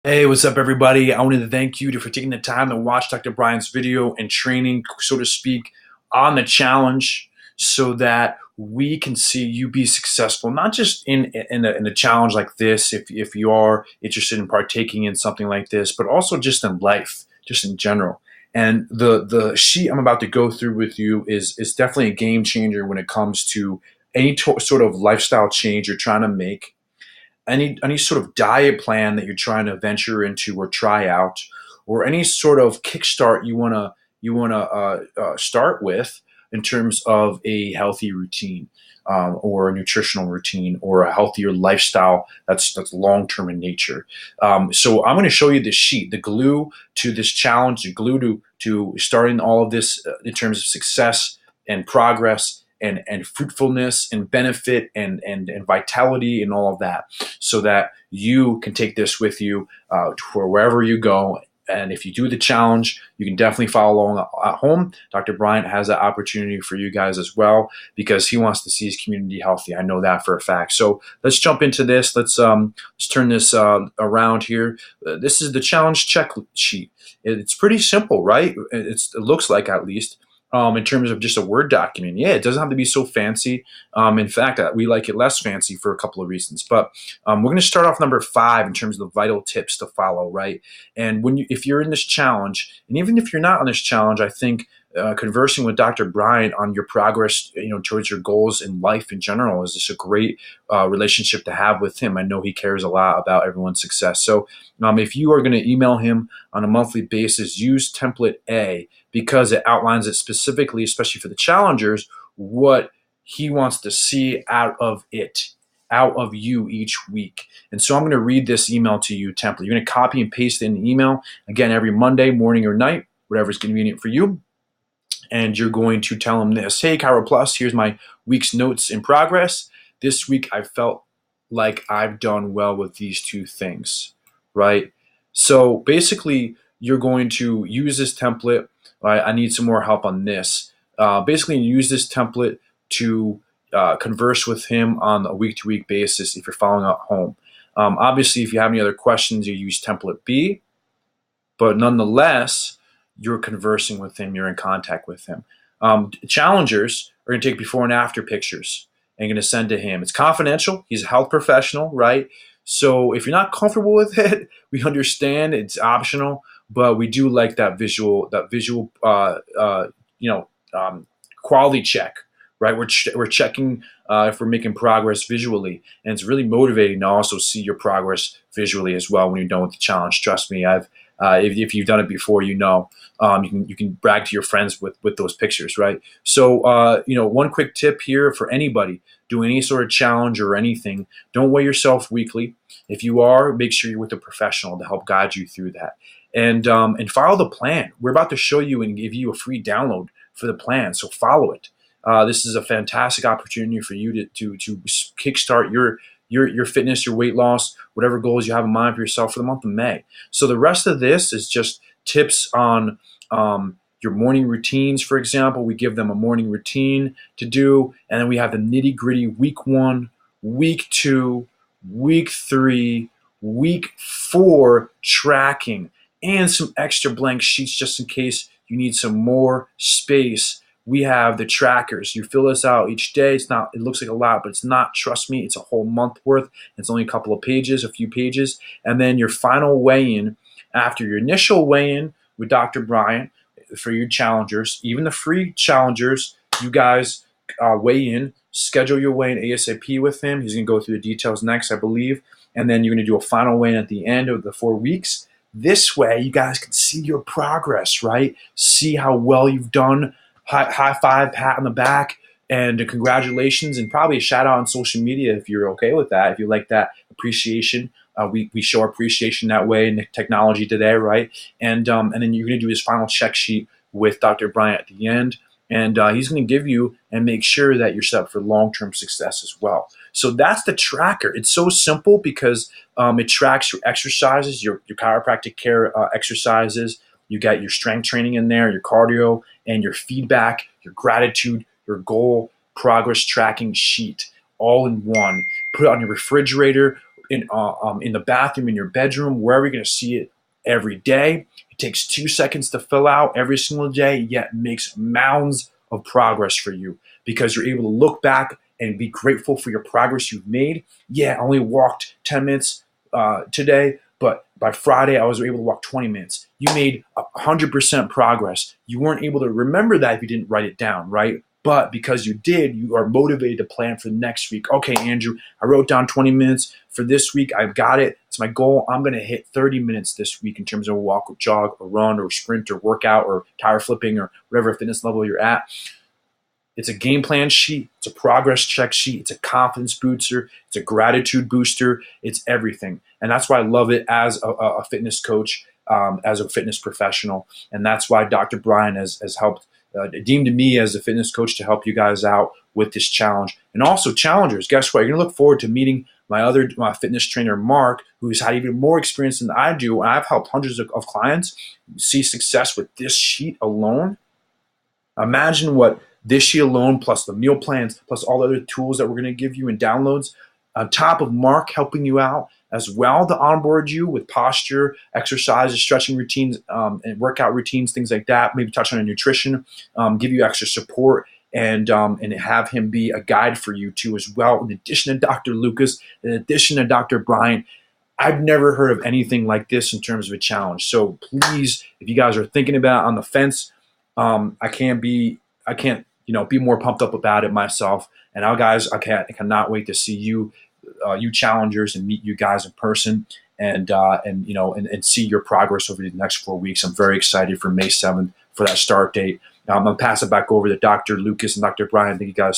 Hey, what's up, everybody? I wanted to thank you for taking the time to watch Dr. Bryant's video and training, so to speak, on the challenge so that we can see you be successful, not just in a challenge like this, if you are interested in partaking in something like this, but also just in life, just in general. And the sheet I'm about to go through with you is definitely a game changer when it comes to any sort of lifestyle change you're trying to make, any sort of diet plan that you're trying to venture into or try out, or any sort of kickstart you want to start with in terms of a healthy routine, or a nutritional routine, or a healthier lifestyle that's long term in nature. So I'm going to show you the sheet, the glue to this challenge, the glue to starting all of this, in terms of success and progress and fruitfulness and benefit and vitality and all of that, so that you can take this with you for wherever you go. And if you do the challenge, you can definitely follow along at home. Dr. Bryant has that opportunity for you guys as well, because he wants to see his community healthy. I know that for a fact. So let's jump into this. Let's turn this around here. This is the challenge check sheet. It's pretty simple, right? It looks like, at least. In terms of just a Word document. Yeah, it doesn't have to be so fancy. In fact, we like it less fancy for a couple of reasons. But we're going to start off number 5 in terms of the vital tips to follow, right? And if you're in this challenge, and even if you're not on this challenge, I think conversing with Dr. Bryant on your progress, towards your goals in life in general, is just a great relationship to have with him. I know he cares a lot about everyone's success. So if you are going to email him on a monthly basis, use template A, because it outlines it specifically, especially for the challengers, what he wants to see out of you each week. And so I'm going to read this email to you template. You're going to copy and paste it in the email, again, every Monday, morning or night, whatever's convenient for you. And you're going to tell him this: hey, Chiro Plus, here's my week's notes in progress. This week I felt like I've done well with these 2 things, right? So basically, you're going to use this template. Right? I need some more help on this. Basically, use this template to converse with him on a week-to-week basis if you're following at home. Obviously, if you have any other questions, you use template B, but nonetheless, you're conversing with him, you're in contact with him. Challengers are going to take before and after pictures and going to send to him. It's confidential. He's a health professional, right? So if you're not comfortable with it, we understand. It's optional, but we do like that visual quality check, right? We're checking if we're making progress visually, and it's really motivating to also see your progress visually as well when you're done with the challenge. Trust me, if you've done it before, you can brag to your friends with those pictures, right? So one quick tip here for anybody doing any sort of challenge or anything: don't weigh yourself weekly. If you are, make sure you're with a professional to help guide you through that, and follow the plan. We're about to show you and give you a free download for the plan, so follow it. This is a fantastic opportunity for you to kickstart your fitness, your weight loss, whatever goals you have in mind for yourself for the month of May. So the rest of this is just tips on your morning routines. For example, we give them a morning routine to do, and then we have the nitty gritty week 1, week 2, week 3, week 4 tracking, and some extra blank sheets just in case you need some more space. We have the trackers. You fill this out each day. It looks like a lot, but it's not. Trust me, it's a whole month worth. It's only a few pages. And then your final weigh-in, after your initial weigh-in with Dr. Bryant for your challengers, even the free challengers, you guys weigh in, schedule your weigh-in ASAP with him. He's going to go through the details next, I believe. And then you're going to do a final weigh-in at the end of the 4 weeks. This way, you guys can see your progress, right? See how well you've done. High five, pat on the back, and congratulations, and probably a shout out on social media if you're okay with that. If you like that appreciation, we show appreciation that way in the technology today, right? And then you're going to do his final check sheet with Dr. Bryant at the end, and he's going to give you and make sure that you're set up for long-term success as well. So that's the tracker. It's so simple because it tracks your exercises, your chiropractic care exercises. You got your strength training in there, your cardio, and your feedback, your gratitude, your goal progress tracking sheet, all in one. Put it on your refrigerator. in the bathroom, in your bedroom, wherever you're going to see it every day. It takes 2 seconds to fill out every single day, yet makes mounds of progress for you because you're able to look back and be grateful for your progress you've made. Yeah, I only walked 10 minutes today, but by Friday I was able to walk 20 minutes. You made 100% progress. You weren't able to remember that if you didn't write it down, right? But because you did, you are motivated to plan for the next week. Okay, Andrew, I wrote down 20 minutes for this week. I've got it. It's my goal. I'm going to hit 30 minutes this week in terms of a walk or jog or run or sprint or workout or tire flipping or whatever fitness level you're at. It's a game plan sheet. It's a progress check sheet. It's a confidence booster. It's a gratitude booster. It's everything. And that's why I love it as a fitness coach, as a fitness professional. And that's why Dr. Bryant has helped, deemed me as a fitness coach to help you guys out with this challenge. And also challengers, guess what? You're going to look forward to meeting my fitness trainer, Mark, who's had even more experience than I do. And I've helped hundreds of clients see success with this sheet alone. Imagine what this sheet alone, plus the meal plans, plus all the other tools that we're going to give you and downloads, on top of Mark helping you out as well to onboard you with posture, exercises, stretching routines, and workout routines, things like that. Maybe touch on nutrition, give you extra support, and have him be a guide for you too as well. In addition to Dr. Lucas, in addition to Dr. Bryant, I've never heard of anything like this in terms of a challenge. So please, if you guys are thinking about it on the fence, I can't be more pumped up about it myself. And now, guys, I cannot wait to see you challengers, and meet you guys in person, and see your progress over the next 4 weeks. I'm very excited for May 7th for that start date. I'm gonna pass it back over to Dr. Lucas and Dr. Bryant. Thank you guys.